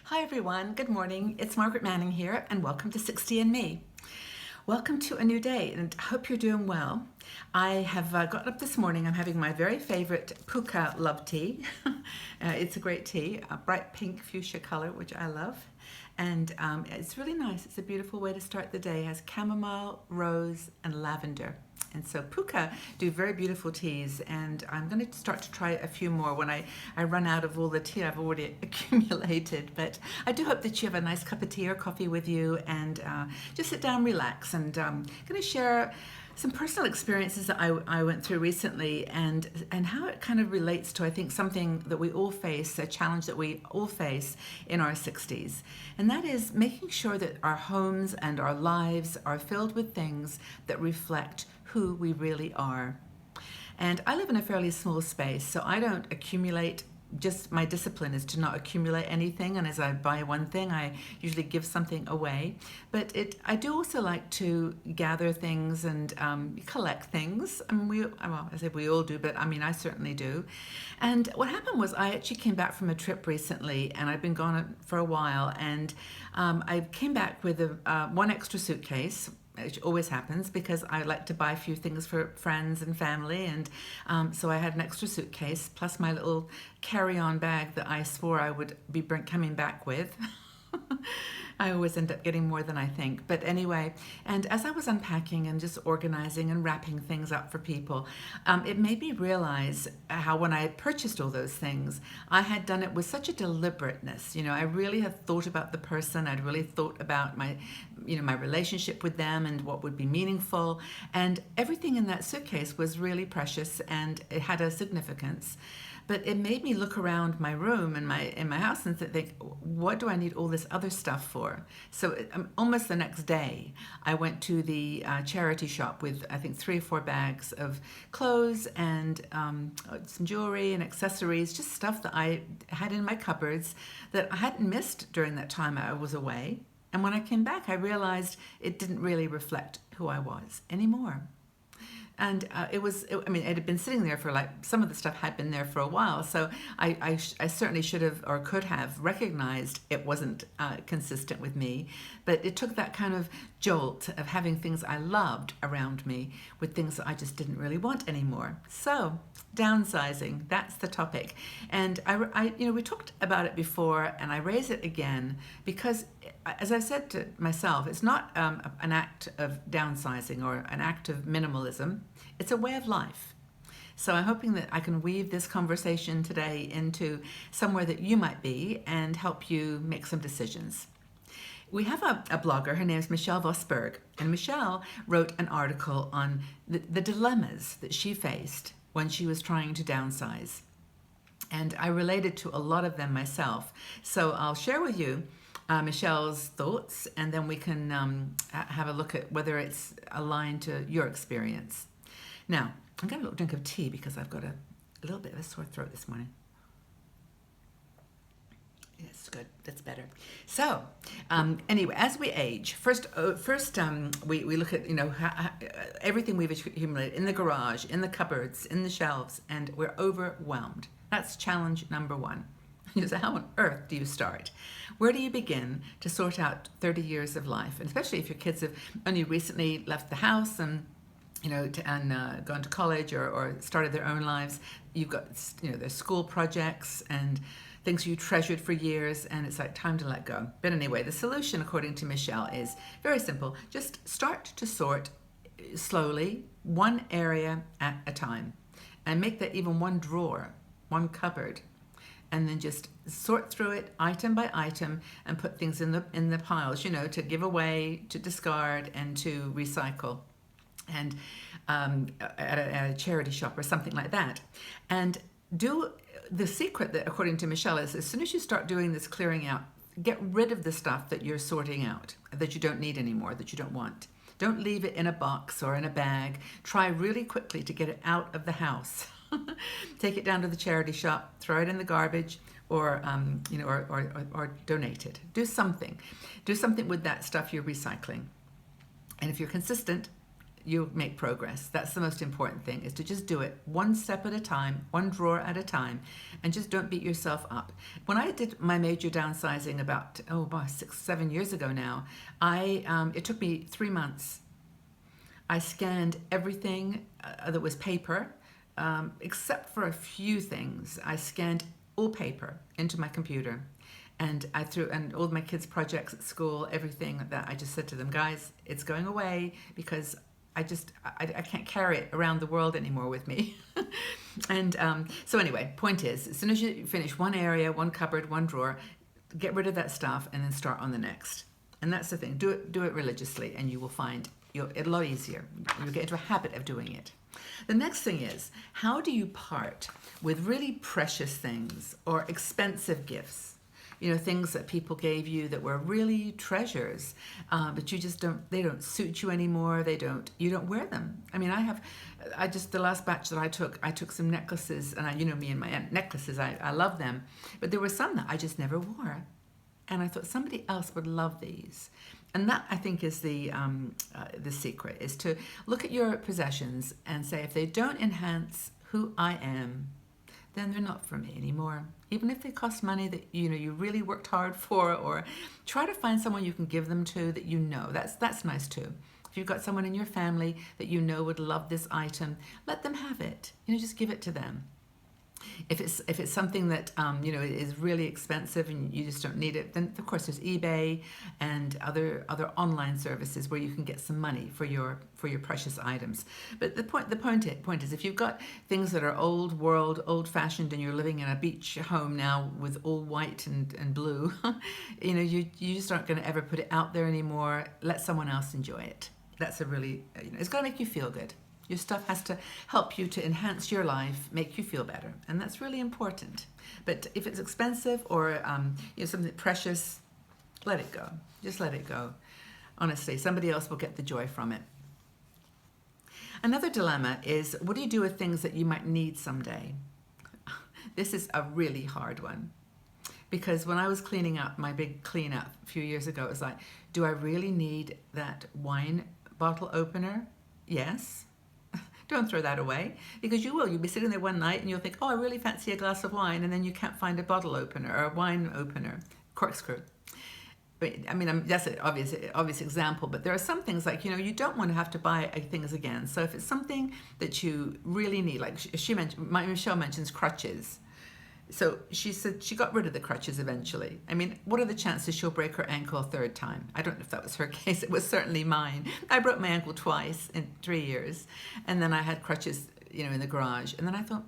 Hi everyone, good morning. It's Margaret Manning here and welcome to 60 and Me. Welcome to a new day and I hope you're doing well. I have gotten up this morning. I'm having my very favorite Puka love tea. It's a great tea, a bright pink fuchsia color, which I love. And it's really nice. It's a beautiful way to start the day. It has chamomile, rose, and lavender. And so Puka do very beautiful teas, and I'm going to start to try a few more when I run out of all the tea I've already accumulated. But I do hope that you have a nice cup of tea or coffee with you and just sit down, relax. And I'm going to share some personal experiences that I went through recently and how it kind of relates to, I think, something that we all face, a challenge that we all face in our 60s. And that is making sure that our homes and our lives are filled with things that reflect who we really are. And I live in a fairly small space, so I don't accumulate. Just my discipline is to not accumulate anything, and as I buy one thing, I usually give something away. But I do also like to gather things and collect things. I mean, I say we all do, but I mean, I certainly do. And what happened was I actually came back from a trip recently, and I've been gone for a while, and I came back with one extra suitcase, which always happens because I like to buy a few things for friends and family, and so I had an extra suitcase plus my little carry-on bag that I swore I would be coming back with. I always end up getting more than I think. But anyway, and as I was unpacking and just organizing and wrapping things up for people, it made me realize how when I had purchased all those things, I had done it with such a deliberateness. You know, I really had thought about the person. I'd really thought about my relationship with them and what would be meaningful. And everything in that suitcase was really precious and it had a significance. But it made me look around my room and in my house and think, what do I need all this other stuff for? So almost the next day, I went to the charity shop with, I think, 3 or 4 bags of clothes and some jewelry and accessories, just stuff that I had in my cupboards that I hadn't missed during that time I was away. And when I came back, I realized it didn't really reflect who I was anymore. And it had been sitting there for some of the stuff had been there for a while. So I certainly should have or could have recognized it wasn't consistent with me. But it took that kind of jolt of having things I loved around me with things that I just didn't really want anymore. So downsizing, that's the topic. And we talked about it before and I raise it again because as I said to myself, it's not an act of downsizing or an act of minimalism. It's a way of life. So I'm hoping that I can weave this conversation today into somewhere that you might be and help you make some decisions. We have a blogger, her name is Michelle Vosberg, and Michelle wrote an article on the dilemmas that she faced when she was trying to downsize. And I related to a lot of them myself. So I'll share with you Michelle's thoughts, and then we can have a look at whether it's aligned to your experience. Now, I'm going to have a little drink of tea because I've got a little bit of a sore throat this morning. Yes, good. That's better. So, anyway, as we age, first we look at everything we've accumulated in the garage, in the cupboards, in the shelves, and we're overwhelmed. That's challenge number 1. So how on earth do you start? Where do you begin to sort out 30 years of life? And especially if your kids have only recently left the house and gone to college or started their own lives. You've got there's school projects and things you treasured for years, and it's like time to let go. But anyway, the solution, according to Michelle, is very simple. Just start to sort slowly, one area at a time, and make that even one drawer, one cupboard. And then just sort through it item by item and put things in the piles, to give away, to discard, and to recycle. And at a charity shop or something like that. And the secret that, according to Michelle, is as soon as you start doing this clearing out, get rid of the stuff that you're sorting out, that you don't need anymore, that you don't want. Don't leave it in a box or in a bag. Try really quickly to get it out of the house. Take it down to the charity shop, throw it in the garbage, or donate it. Do something with that stuff you're recycling. And if you're consistent, you'll make progress. That's the most important thing, is to just do it one step at a time, one drawer at a time, and just don't beat yourself up. When I did my major downsizing about 6-7 years ago now, it took me 3 months. I scanned everything that was paper, except for a few things. I scanned all paper into my computer, and I threw, and all my kids' projects at school, everything that I just said to them, guys, it's going away because I can't carry it around the world anymore with me. And so anyway, point is, as soon as you finish one area, one cupboard, one drawer, get rid of that stuff and then start on the next. And that's the thing. Do it religiously, and you will find it a lot easier. You'll get into a habit of doing it. The next thing is, how do you part with really precious things or expensive gifts? Things that people gave you that were really treasures, but you just they don't suit you anymore. You don't wear them. I mean, the last batch that I took some necklaces, and me and my necklaces, I love them, but there were some that I just never wore. And I thought somebody else would love these. And that, I think, is the secret, is to look at your possessions and say, if they don't enhance who I am, then they're not for me anymore. Even if they cost money that you really worked hard for, or try to find someone you can give them to that that's nice too. If you've got someone in your family that would love this item, let them have it. Just give it to them. If it's something that is really expensive and you just don't need it, then of course there's eBay and other online services where you can get some money for your precious items. But the point is, if you've got things that are old world, old fashioned, and you're living in a beach home now with all white and blue, you just aren't going to ever put it out there anymore. Let someone else enjoy it. That's it's going to make you feel good. Your stuff has to help you to enhance your life, make you feel better, and that's really important. But if it's expensive or something precious, let it go. Just let it go. Honestly, somebody else will get the joy from it. Another dilemma is, what do you do with things that you might need someday? This is a really hard one, because when I was cleaning up my big cleanup a few years ago, it was like, do I really need that wine bottle opener? Yes. Don't throw that away, because you'll be sitting there one night and you'll think, oh, I really fancy a glass of wine, and then you can't find a bottle opener or a wine opener, corkscrew. But I mean, that's an obvious example, but there are some things like, you don't want to have to buy things again. So if it's something that you really need, like Michelle mentions crutches. So she said she got rid of the crutches eventually. I mean, what are the chances she'll break her ankle a third time? I don't know if that was her case. It was certainly mine. I broke my ankle twice in 3 years. And then I had crutches, in the garage. And then I thought,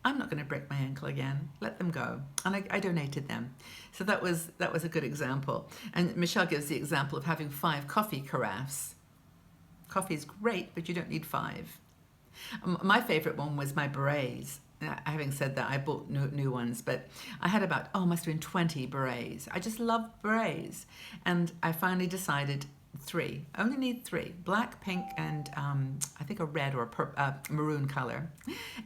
I'm not going to break my ankle again. Let them go. And I donated them. So that was a good example. And Michelle gives the example of having 5 coffee carafes. Coffee is great, but you don't need 5. My favorite one was my berets. Having said that, I bought new ones, but I had about, must have been 20 berets. I just love berets. And I finally decided 3. I only need 3. Black, pink, and I think a red or a maroon color.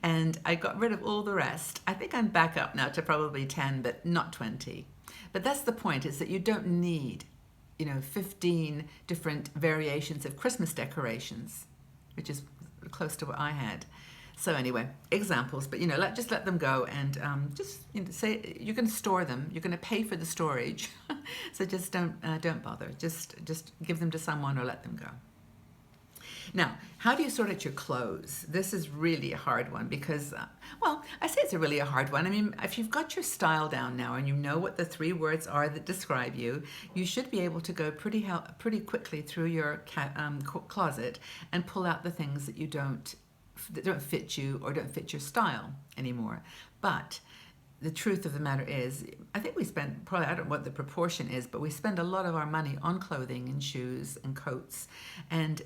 And I got rid of all the rest. I think I'm back up now to probably 10, but not 20. But that's the point, is that you don't need, 15 different variations of Christmas decorations, which is close to what I had. So anyway, examples, but just let them go, and say you're going to store them. You're going to pay for the storage, so just don't bother. Just give them to someone or let them go. Now, how do you sort out your clothes? This is really a hard one because, I say it's a hard one. I mean, if you've got your style down now and you know what the 3 words are that describe you, you should be able to go pretty quickly through your closet and pull out the things that don't fit you or don't fit your style anymore. But the truth of the matter is, I think we spend probably, I don't know what the proportion is, but we spend a lot of our money on clothing and shoes and coats, and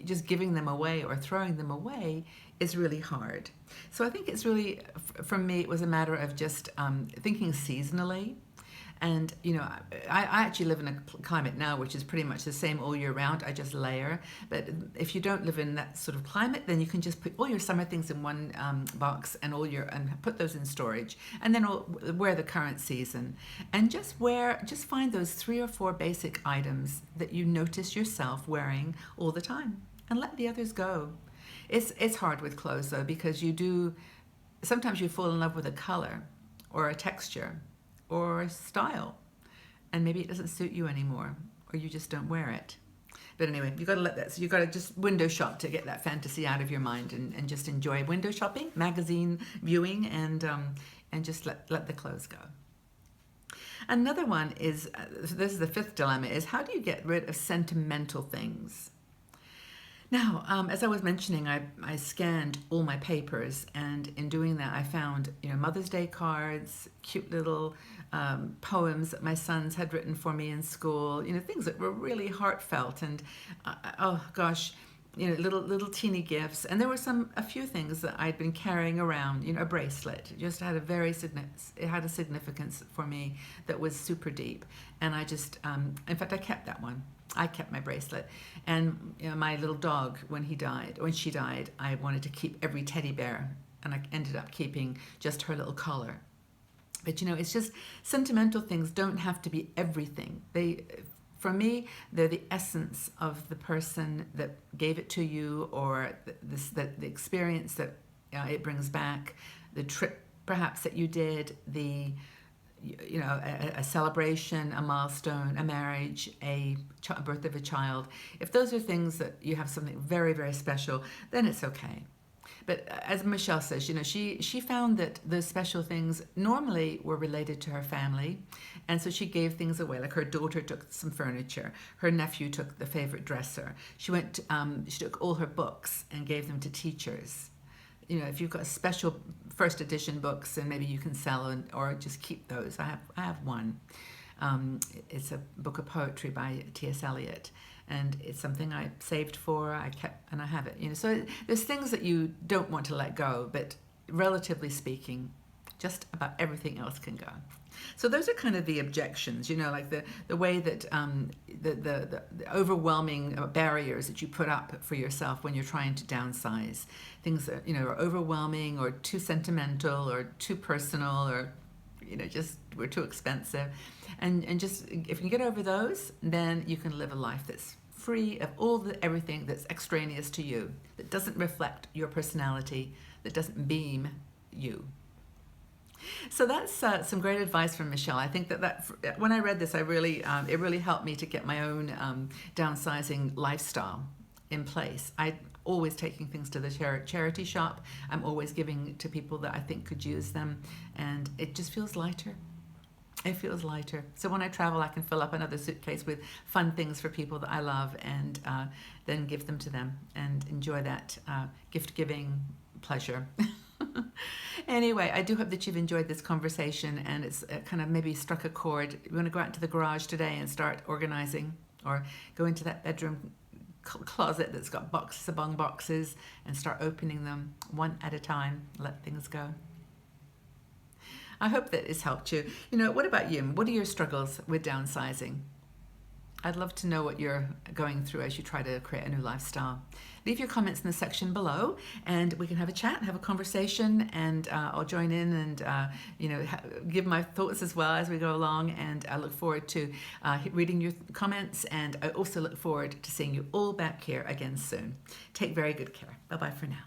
just giving them away or throwing them away is really hard. So I think it's really, for me, it was a matter of just thinking seasonally. And, I actually live in a climate now which is pretty much the same all year round. I just layer. But if you don't live in that sort of climate, then you can just put all your summer things in one box and put those in storage. And then wear the current season. And just find those 3 or 4 basic items that you notice yourself wearing all the time. and let the others go. It's hard with clothes though, because sometimes you fall in love with a color or a texture or a style, and maybe it doesn't suit you anymore, or you just don't wear it. But anyway, you got to let that. So you got to just window shop to get that fantasy out of your mind, and just enjoy window shopping, magazine viewing, and just let the clothes go. Another one is, this is the fifth dilemma, is how do you get rid of sentimental things? Now, as I was mentioning, I scanned all my papers, and in doing that, I found Mother's Day cards, cute little poems that my sons had written for me in school. Things that were really heartfelt, and oh gosh, little teeny gifts. And there were a few things that I'd been carrying around. A bracelet just had it had a significance for me that was super deep, and I just, in fact, I kept that one. I kept my bracelet, and my little dog, when she died, I wanted to keep every teddy bear, and I ended up keeping just her little collar. But it's just, sentimental things don't have to be everything. For me, they're the essence of the person that gave it to you, or the experience that it brings back, the trip perhaps that you did, a celebration, a milestone, a marriage, a birth of a child. If those are things that you have something very, very special, then it's okay. But as Michelle says, she found that those special things normally were related to her family, and so she gave things away. Like her daughter took some furniture, her nephew took the favorite dresser. She took all her books and gave them to teachers. If you've got special first edition books, and maybe you can sell or just keep those. I have one. It's a book of poetry by T.S. Eliot, and it's something I saved for. I kept, and I have it. So there's things that you don't want to let go, but relatively speaking, just about everything else can go. So those are kind of the objections, like the way that the overwhelming barriers that you put up for yourself when you're trying to downsize. Things that are overwhelming, or too sentimental, or too personal, or just were too expensive. And just, if you get over those, then you can live a life that's free of everything that's extraneous to you, that doesn't reflect your personality, that doesn't beam you. So that's some great advice from Michelle. I think that when I read this, it really helped me to get my own downsizing lifestyle in place. I'm always taking things to the charity shop. I'm always giving to people that I think could use them, and it just feels lighter. It feels lighter. So when I travel, I can fill up another suitcase with fun things for people that I love, and then give them to them and enjoy that gift-giving pleasure. Anyway, I do hope that you've enjoyed this conversation, and it's kind of maybe struck a chord. You want to go out into the garage today and start organizing, or go into that bedroom closet that's got boxes upon boxes and start opening them one at a time. Let things go. I hope that it's helped you. What about you? What are your struggles with downsizing? I'd love to know what you're going through as you try to create a new lifestyle. Leave your comments in the section below, and we can have a chat, have a conversation, and I'll join in and give my thoughts as well as we go along. And I look forward to reading your comments, and I also look forward to seeing you all back here again soon. Take very good care. Bye-bye for now.